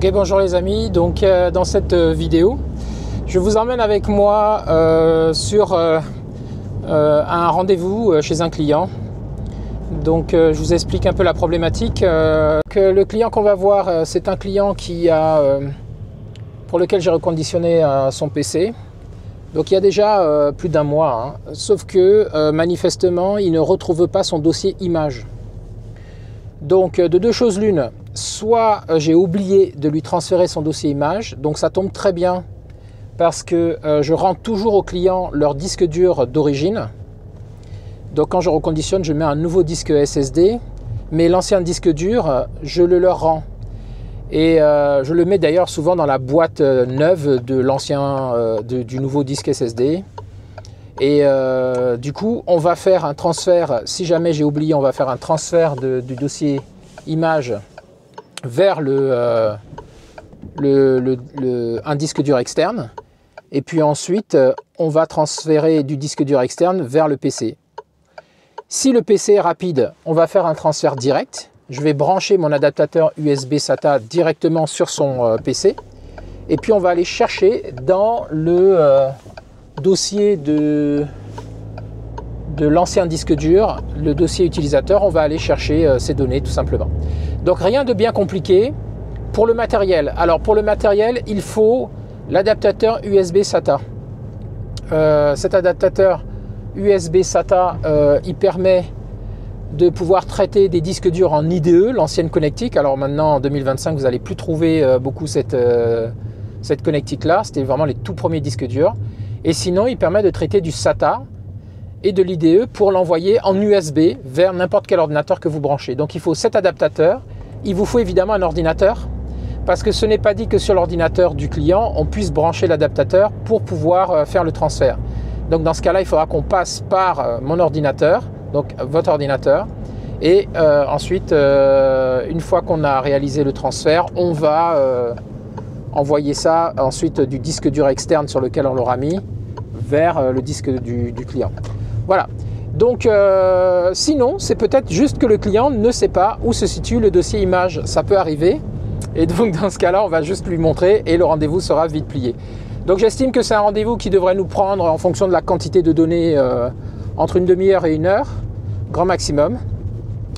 Ok, bonjour les amis. Donc dans cette vidéo, je vous emmène avec moi sur un rendez-vous chez un client. Donc je vous explique un peu la problématique. Que le client qu'on va voir, c'est un client qui a, pour lequel j'ai reconditionné son PC. Donc il y a déjà plus d'un mois, hein. Sauf que manifestement, il ne retrouve pas son dossier image. Donc de deux choses l'une, soit j'ai oublié de lui transférer son dossier image, donc ça tombe très bien parce que je rends toujours aux clients leur disque dur d'origine. Donc quand je reconditionne, je mets un nouveau disque SSD, mais l'ancien disque dur, je le leur rends. Et je le mets d'ailleurs souvent dans la boîte neuve de l'ancien, du nouveau disque SSD. Et du coup, on va faire un transfert, si jamais j'ai oublié, on va faire un transfert du dossier image vers un disque dur externe. Et puis ensuite, on va transférer du disque dur externe vers le PC. Si le PC est rapide, on va faire un transfert direct. Je vais brancher mon adaptateur USB SATA directement sur son PC. Et puis on va aller chercher dans le dossier de l'ancien disque dur, le dossier utilisateur, on va aller chercher ces données tout simplement. Donc rien de bien compliqué. Pour le matériel, alors pour le matériel, il faut l'adaptateur USB SATA. Cet adaptateur USB SATA, il permet de pouvoir traiter des disques durs en IDE, l'ancienne connectique. Alors maintenant, en 2025, vous n'allez plus trouver beaucoup cette connectique-là. C'était vraiment les tout premiers disques durs. Et sinon, il permet de traiter du SATA et de l'IDE pour l'envoyer en USB vers n'importe quel ordinateur que vous branchez. Donc il faut cet adaptateur. Il vous faut évidemment un ordinateur parce que ce n'est pas dit que sur l'ordinateur du client, on puisse brancher l'adaptateur pour pouvoir faire le transfert. Donc dans ce cas-là, il faudra qu'on passe par mon ordinateur, donc votre ordinateur. Et ensuite, une fois qu'on a réalisé le transfert, on va envoyer ça ensuite du disque dur externe sur lequel on l'aura mis vers le disque du client. Voilà. Donc sinon, c'est peut-être juste que le client ne sait pas où se situe le dossier image. Ça peut arriver. Et donc dans ce cas-là, on va juste lui montrer et le rendez-vous sera vite plié. Donc j'estime que c'est un rendez-vous qui devrait nous prendre en fonction de la quantité de données entre une demi-heure et une heure, grand maximum.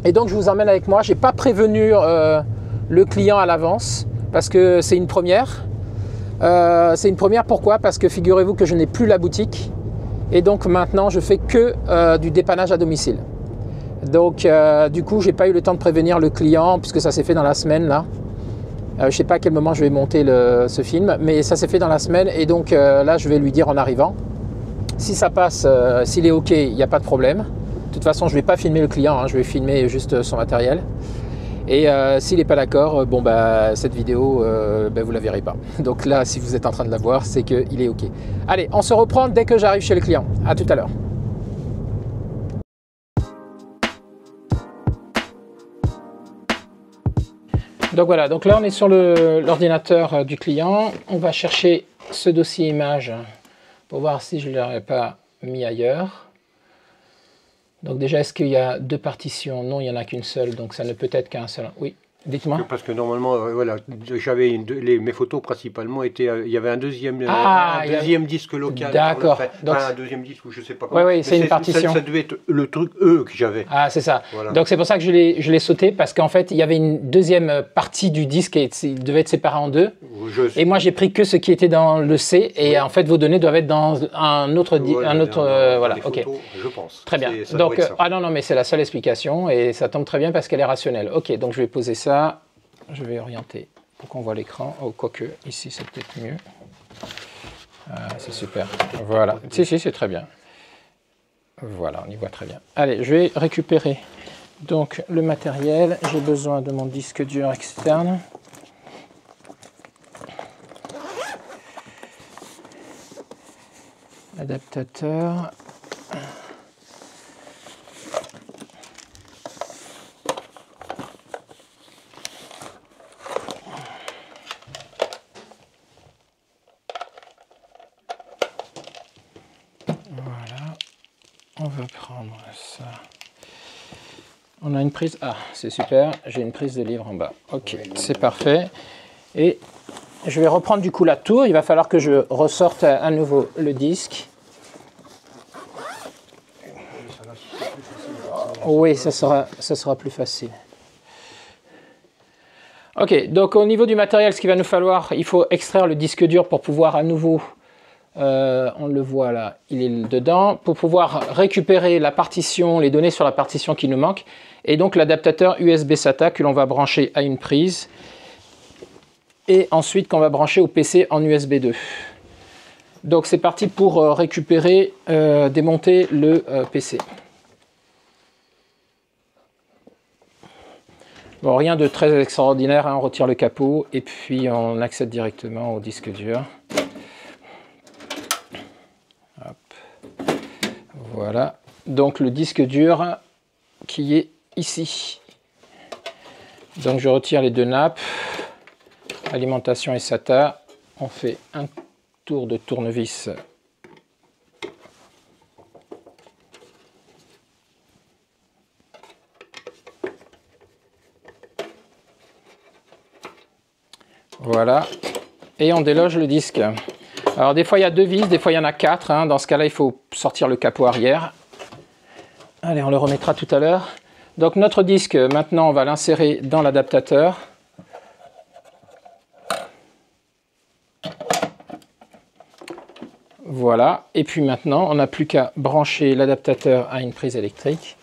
Et donc je vous emmène avec moi. Je n'ai pas prévenu le client à l'avance parce que c'est une première. C'est une première, pourquoi? Parce que figurez-vous que je n'ai plus la boutique et donc maintenant je fais que du dépannage à domicile. Donc du coup j'ai pas eu le temps de prévenir le client puisque ça s'est fait dans la semaine là. Je sais pas à quel moment je vais monter ce film, mais ça s'est fait dans la semaine et donc là je vais lui dire en arrivant. Si ça passe, s'il est ok, il n'y a pas de problème. De toute façon je vais pas filmer le client, hein, je vais filmer juste son matériel. Et s'il n'est pas d'accord, bon bah cette vidéo, vous la verrez pas. Donc là, si vous êtes en train de la voir, c'est qu'il est ok. Allez, on se reprend dès que j'arrive chez le client. À tout à l'heure. Donc voilà, donc là on est sur l'ordinateur du client. On va chercher ce dossier image pour voir si je ne l'aurais pas mis ailleurs. Donc déjà, est-ce qu'il y a deux partitions? Non, il n'y en a qu'une seule, donc ça ne peut être qu'un seul. Oui, dites-moi. Parce que normalement, voilà, j'avais mes photos principalement étaient, il y avait un deuxième disque local. D'accord. Donc un deuxième disque ou je sais pas quoi. Oui, c'est une partition. Ça devait être le truc que j'avais. Ah, c'est ça. Voilà. Donc c'est pour ça que je l'ai sauté parce qu'en fait, il y avait une deuxième partie du disque et il devait être séparé en deux. Et moi, j'ai pris que ce qui était dans le C et en fait, vos données doivent être dans un autre, voilà. Ok. Photos, je pense. Très bien. Donc non, mais c'est la seule explication et ça tombe très bien parce qu'elle est rationnelle. Ok, donc je vais poser ça. Je vais orienter pour qu'on voit l'écran. Oh, quoique, ici, c'est peut-être mieux. C'est super. Voilà. Si, c'est très bien. Voilà, on y voit très bien. Allez, je vais récupérer donc le matériel. J'ai besoin de mon disque dur externe. Adaptateur. Voilà, on va prendre ça. On a une prise, ah c'est super, j'ai une prise de livre en bas. Ok, c'est parfait. Et je vais reprendre du coup la tour. Il va falloir que je ressorte à nouveau le disque. Oui, ça sera plus facile. Ok, donc au niveau du matériel, ce qu'il va nous falloir, il faut extraire le disque dur pour pouvoir à nouveau, on le voit là, il est dedans, pour pouvoir récupérer la partition, les données sur la partition qui nous manque, et donc l'adaptateur USB SATA que l'on va brancher à une prise, et ensuite qu'on va brancher au PC en USB 2. Donc c'est parti pour récupérer, démonter le PC. Bon, rien de très extraordinaire, hein. On retire le capot et puis on accède directement au disque dur. Hop. Voilà, donc le disque dur qui est ici. Donc je retire les deux nappes, alimentation et SATA. On fait un tour de tournevis . Voilà, et on déloge le disque. Alors des fois il y a 2 vis, des fois il y en a 4, hein. Dans ce cas-là il faut sortir le capot arrière. Allez, on le remettra tout à l'heure. Donc notre disque, maintenant on va l'insérer dans l'adaptateur. Voilà, et puis maintenant on n'a plus qu'à brancher l'adaptateur à une prise électrique.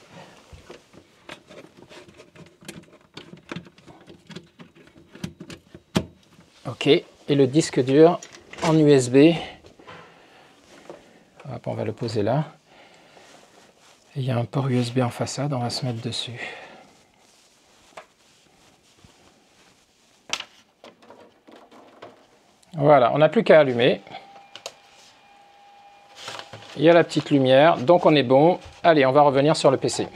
Ok, et le disque dur en USB, hop, on va le poser là. Et il y a un port USB en façade, on va se mettre dessus. Voilà, on n'a plus qu'à allumer. Il y a la petite lumière, donc on est bon. Allez, on va revenir sur le PC.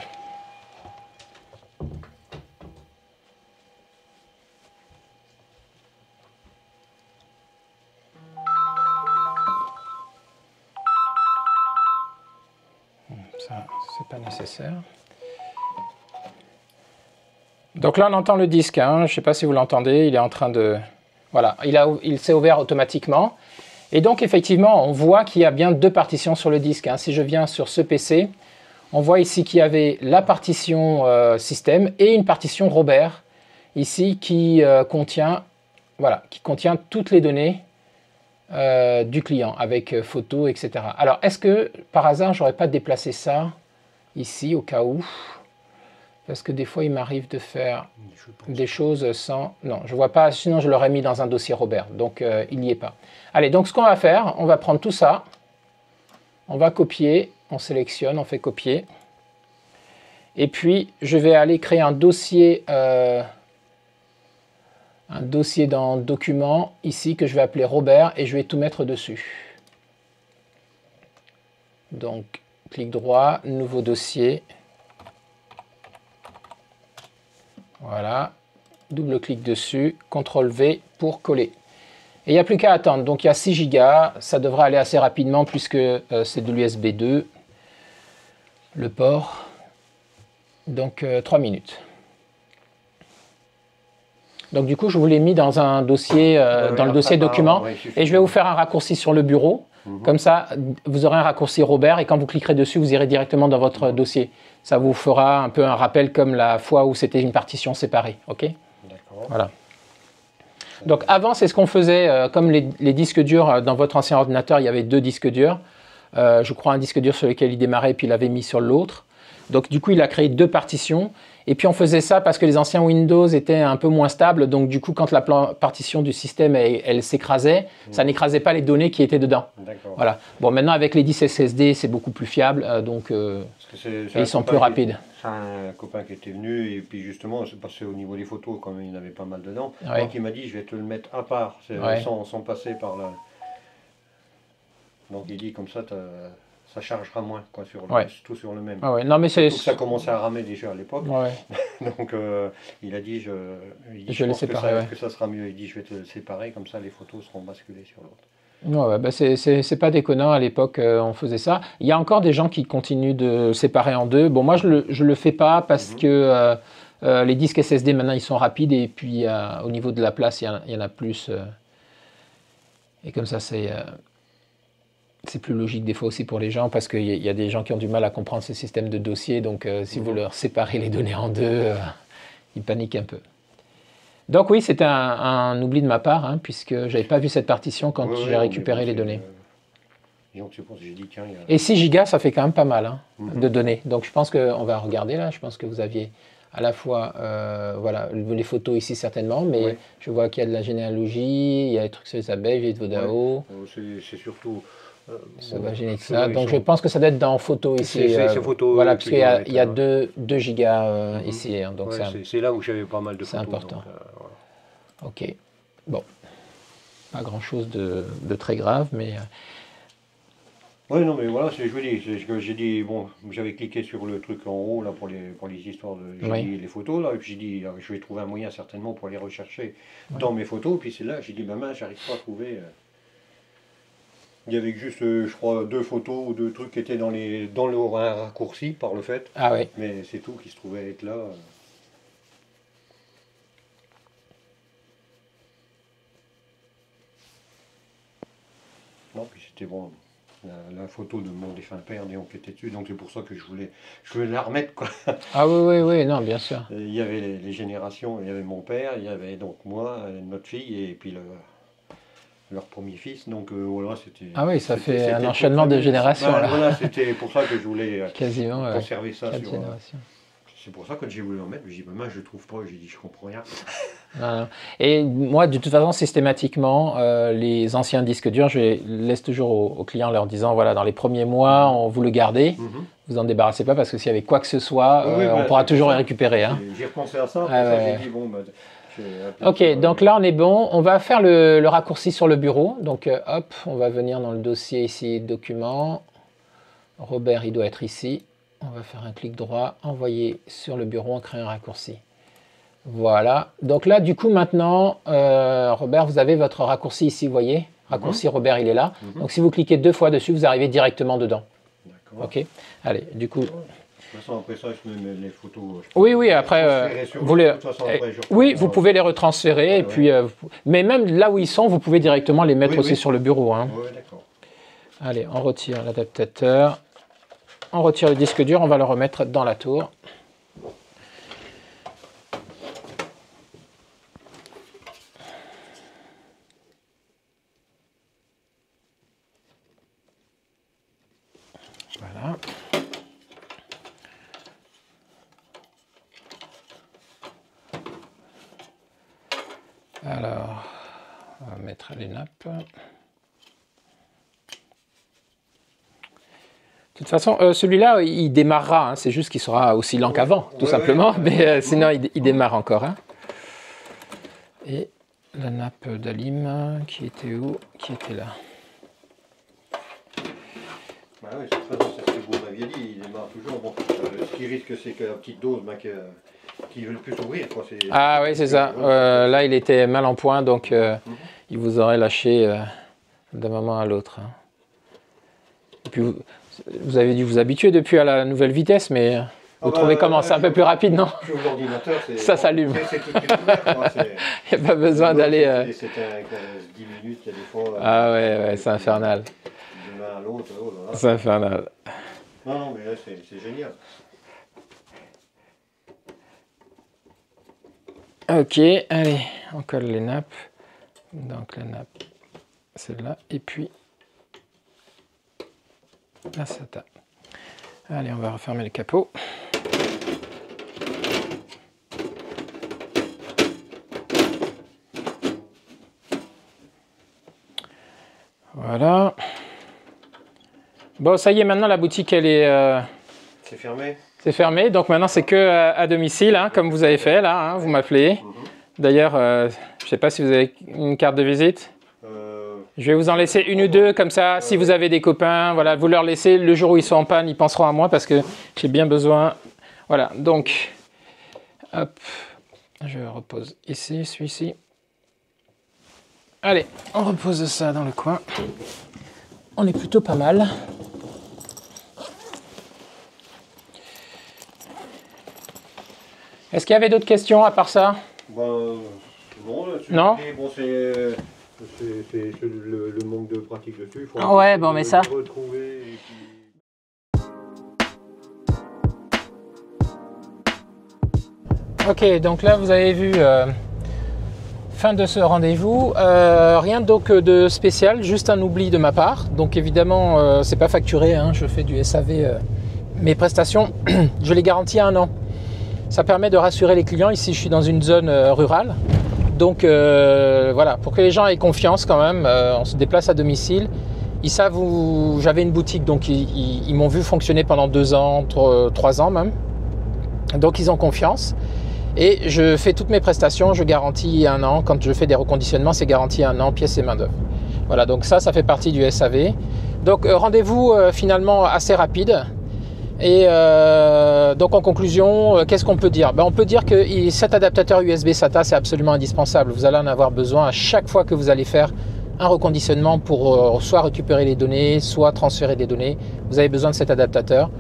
Ça, c'est pas nécessaire. Donc là, on entend le disque, hein. Je ne sais pas si vous l'entendez, il est en train de... Voilà, il s'est ouvert automatiquement. Et donc, effectivement, on voit qu'il y a bien 2 partitions sur le disque, hein. Si je viens sur ce PC, on voit ici qu'il y avait la partition système et une partition Robert, ici, qui contient toutes les données du client, avec photos, etc. Alors, est-ce que, par hasard, j'aurais pas déplacé ça, ici, au cas où? Parce que des fois, il m'arrive de faire des choses sans... Non, je ne vois pas, sinon je l'aurais mis dans un dossier Robert, donc il n'y est pas. Allez, donc ce qu'on va faire, on va prendre tout ça, on va copier, on sélectionne, on fait copier. Et puis, je vais aller créer un dossier dans Documents, ici, que je vais appeler Robert, et je vais tout mettre dessus. Donc, clic droit, nouveau dossier. Voilà, double-clic dessus, CTRL-V pour coller. Et il n'y a plus qu'à attendre. Donc il y a 6 Go, ça devrait aller assez rapidement puisque c'est de l'USB 2, le port. Donc 3 minutes. Donc du coup, je vous l'ai mis dans un dossier, dans le dossier documents, et je vais vous faire un raccourci sur le bureau. Comme ça, vous aurez un raccourci Robert, et quand vous cliquerez dessus, vous irez directement dans votre dossier. Ça vous fera un peu un rappel comme la fois où c'était une partition séparée. Ok ? D'accord. Voilà. Donc avant, c'est ce qu'on faisait, comme les disques durs, dans votre ancien ordinateur, il y avait 2 disques durs. Je crois un disque dur sur lequel il démarrait, puis il l'avait mis sur l'autre. Donc du coup, il a créé 2 partitions. Et puis on faisait ça parce que les anciens Windows étaient un peu moins stables. Donc du coup, quand la partition du système, elle s'écrasait, ça n'écrasait pas les données qui étaient dedans. Voilà. Bon, maintenant avec les disques SSD, c'est beaucoup plus fiable. Donc ils sont plus rapides. C'est un copain qui était venu et puis justement, c'est passé au niveau des photos, quand même, il y en avait pas mal dedans. Ouais. Donc il m'a dit, je vais te le mettre à part, ouais. sans passer par là. Donc il dit, comme ça, ça chargera moins, quoi, tout sur le même. Ah ouais. Non, mais ça commençait à ramer déjà à l'époque. Ouais. Donc il a dit, je le séparer, que ça sera mieux. Il dit, je vais te le séparer, comme ça les photos seront basculées sur l'autre. Ouais, bah c'est pas déconnant, à l'époque on faisait ça. Il y a encore des gens qui continuent de séparer en 2. Bon, moi je le fais pas parce que Les disques SSD maintenant ils sont rapides et puis au niveau de la place il y en a plus. Et comme ça c'est plus logique des fois aussi pour les gens parce qu'il y a des gens qui ont du mal à comprendre ce système de dossiers. Donc si vous leur séparez les données en deux, ils paniquent un peu. Donc oui, c'était un oubli de ma part hein, puisque j'avais pas vu cette partition quand j'ai récupéré les données. Et 6 gigas, ça fait quand même pas mal hein, de données. Donc je pense qu'on va regarder là. Je pense que vous aviez à la fois voilà, les photos ici certainement, mais je vois qu'il y a de la généalogie, il y a des trucs sur les abeilles, j'ai de Vodao. C'est surtout... ça. Donc je pense que ça doit être dans photo ici. C'est photo. Voilà, parce qu'il y a 2 gigas ici. Hein, donc c'est là où j'avais pas mal de photos. C'est important. Donc, voilà. Ok. Bon. Pas grand chose de très grave, mais... Oui, non, mais voilà, je vous dis, j'ai dit, bon, j'avais cliqué sur le truc en haut, là, pour les histoires de, les photos, là, et puis j'ai dit, je vais trouver un moyen certainement pour les rechercher dans mes photos, puis c'est là, j'ai dit, maman, j'arrive pas à trouver, il y avait juste, je crois, 2 photos ou 2 trucs qui étaient dans le raccourci, par le fait, mais c'est tout qui se trouvait être là. Non, puis c'était bon. La photo de mon défunt père, qui était dessus, donc c'est pour ça que je voulais la remettre, quoi. Ah oui, non, bien sûr. Il y avait les générations, il y avait mon père, il y avait donc moi, notre fille, et puis leur premier fils, donc voilà, c'était... Ah oui, ça fait un enchaînement de générations, là. Voilà, c'était pour ça que je voulais quasiment conserver ça. 4 générations. C'est pour ça que j'ai voulu en mettre, j'ai dit, maman, je ne trouve pas, j'ai dit, je comprends rien. Non. Et moi, de toute façon, systématiquement, les anciens disques durs, je les laisse toujours aux clients leur disant, voilà, dans les premiers mois, vous le gardez, vous en débarrassez pas, parce que s'il y avait quoi que ce soit, on pourra toujours les récupérer. Hein. J'ai repensé à ça, j'ai dit, bon, ok, donc là, on est bon. On va faire le raccourci sur le bureau. Donc, hop, on va venir dans le dossier ici, document. Robert, il doit être ici. On va faire un clic droit, envoyer sur le bureau, on crée un raccourci. Voilà. Donc là, du coup, maintenant, Robert, vous avez votre raccourci ici, vous voyez. Raccourci Robert, il est là. Donc si vous cliquez 2 fois dessus, vous arrivez directement dedans. D'accord. Ok. Allez, du coup... De toute façon, après ça, je mets les photos... Oui, après, vous pouvez les retransférer. Et puis, mais même là où ils sont, vous pouvez directement les mettre aussi sur le bureau. Hein. Oui, d'accord. Allez, on retire l'adaptateur. On retire le disque dur, on va le remettre dans la tour. Voilà. Alors, on va mettre les nappes. De toute façon, celui-là, il démarrera. Hein, c'est juste qu'il sera aussi lent qu'avant, tout simplement. Mais sinon, il démarre encore. Hein. Et la nappe d'Alim, qui était où? Qui était là. Bah oui, c'est ce que vous m'aviez dit, il démarre toujours. Bon, ce qui risque, c'est que la petite dose qui veut le plus ouvrir. Quoi, ah oui, c'est ça. Là, il était mal en point, donc il vous aurait lâché d'un moment à l'autre. Hein. Et puis, vous avez dû vous habituer depuis à la nouvelle vitesse, mais vous trouvez comment? C'est un peu plus rapide, non? Ça s'allume. Il n'y a pas besoin d'aller... C'était 10 minutes, il y a des fois... Ah ouais, c'est infernal. D'une main à l'autre, c'est infernal. Non, mais là, c'est génial. Ok, allez, on colle les nappes. Donc la nappe, celle-là, et puis... la SATA. Allez, on va refermer le capot. Voilà. Bon, ça y est, maintenant la boutique, elle est... C'est fermé. C'est fermé, donc maintenant c'est que à domicile, hein, comme vous avez fait là, hein, vous m'appelez. D'ailleurs, je ne sais pas si vous avez une carte de visite. Je vais vous en laisser 1 ou 2, comme ça, si vous avez des copains, voilà, vous leur laissez, le jour où ils sont en panne, ils penseront à moi parce que j'ai bien besoin. Voilà, donc, hop, je repose ici, celui-ci. Allez, on repose ça dans le coin. On est plutôt pas mal. Est-ce qu'il y avait d'autres questions à part ça? Non, non. Bon, c'est le manque de pratique dessus. Il faut ouais, bon, mais ça. Retrouver et puis... Ok, donc là vous avez vu fin de ce rendez-vous. Rien donc de spécial, juste un oubli de ma part. Donc évidemment, c'est pas facturé, hein, je fais du SAV. Mes prestations, je les garantis à 1 an. Ça permet de rassurer les clients. Ici, je suis dans une zone rurale. Donc voilà, pour que les gens aient confiance quand même, on se déplace à domicile. Ils savent où j'avais une boutique, donc ils m'ont vu fonctionner pendant 2 ans, 3 ans même. Donc ils ont confiance. Et je fais toutes mes prestations, je garantis 1 an. Quand je fais des reconditionnements, c'est garanti 1 an, pièces et main d'œuvre. Voilà, donc ça fait partie du SAV. Donc rendez-vous finalement assez rapide. Et donc en conclusion, qu'est-ce qu'on peut dire? On peut dire que cet adaptateur USB SATA, c'est absolument indispensable. Vous allez en avoir besoin à chaque fois que vous allez faire un reconditionnement pour soit récupérer les données, soit transférer des données. Vous avez besoin de cet adaptateur.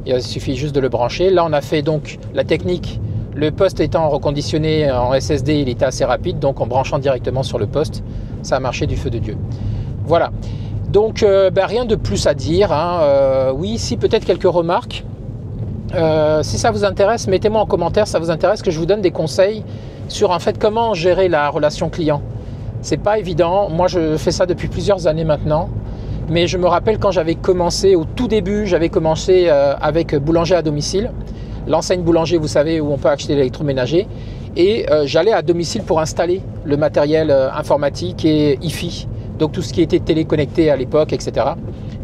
Il suffit juste de le brancher. Là, on a fait donc la technique. Le poste étant reconditionné en SSD, il était assez rapide, donc en branchant directement sur le poste, ça a marché du feu de Dieu. Voilà, donc rien de plus à dire, hein. Oui, si peut-être quelques remarques. Si ça vous intéresse, mettez-moi en commentaire, ça vous intéresse que je vous donne des conseils sur en fait comment gérer la relation client. C'est pas évident, moi je fais ça depuis plusieurs années maintenant, mais je me rappelle quand j'avais commencé, au tout début, j'avais commencé avec boulanger à domicile. L'enseigne boulanger, vous savez, où on peut acheter l'électroménager. Et j'allais à domicile pour installer le matériel informatique et Hi-Fi. Donc tout ce qui était téléconnecté à l'époque, etc.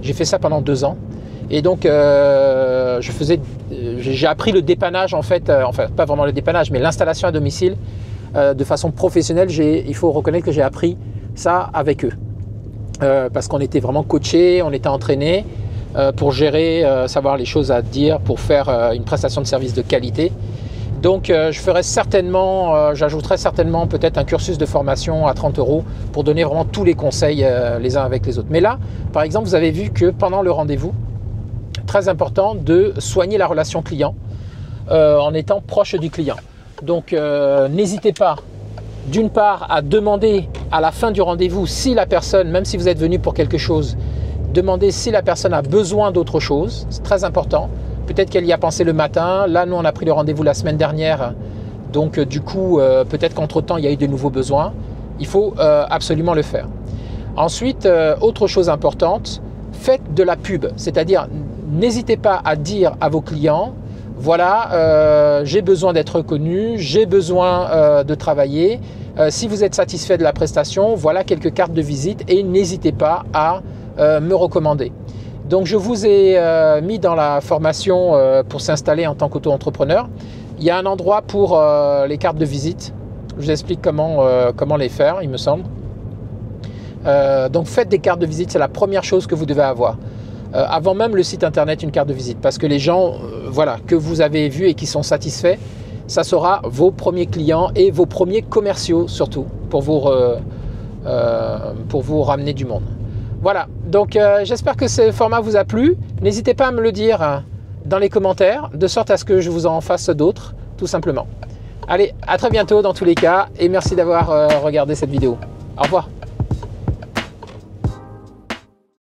J'ai fait ça pendant 2 ans. Et donc j'ai appris le dépannage en fait, enfin pas vraiment le dépannage, mais l'installation à domicile de façon professionnelle. Il faut reconnaître que j'ai appris ça avec eux. Parce qu'on était vraiment coachés, on était entraînés. Pour gérer, savoir les choses à dire, pour faire une prestation de service de qualité. Donc je ferai certainement, j'ajouterai certainement peut-être un cursus de formation à 30 € pour donner vraiment tous les conseils les uns avec les autres. Mais là, par exemple, vous avez vu que pendant le rendez-vous, très important de soigner la relation client en étant proche du client. Donc n'hésitez pas, d'une part, à demander à la fin du rendez-vous si la personne, même si vous êtes venu pour quelque chose, demandez si la personne a besoin d'autre chose, c'est très important. Peut-être qu'elle y a pensé le matin. Là, nous, on a pris le rendez-vous la semaine dernière. Donc, du coup, peut-être qu'entre-temps, il y a eu de nouveaux besoins. Il faut absolument le faire. Ensuite, autre chose importante, faites de la pub. C'est-à-dire, n'hésitez pas à dire à vos clients, voilà, j'ai besoin d'être reconnu, j'ai besoin de travailler. Si vous êtes satisfait de la prestation, voilà quelques cartes de visite et n'hésitez pas à me recommander. Donc je vous ai mis dans la formation pour s'installer en tant qu'auto-entrepreneur. Il y a un endroit pour les cartes de visite. Je vous explique comment les faire, il me semble. Donc faites des cartes de visite, c'est la première chose que vous devez avoir. Avant même le site internet, une carte de visite. Parce que les gens voilà, que vous avez vus et qui sont satisfaits, ça sera vos premiers clients et vos premiers commerciaux surtout pour vous ramener du monde. Voilà, donc j'espère que ce format vous a plu. N'hésitez pas à me le dire dans les commentaires, de sorte à ce que je vous en fasse d'autres, tout simplement. Allez, à très bientôt dans tous les cas, et merci d'avoir regardé cette vidéo. Au revoir.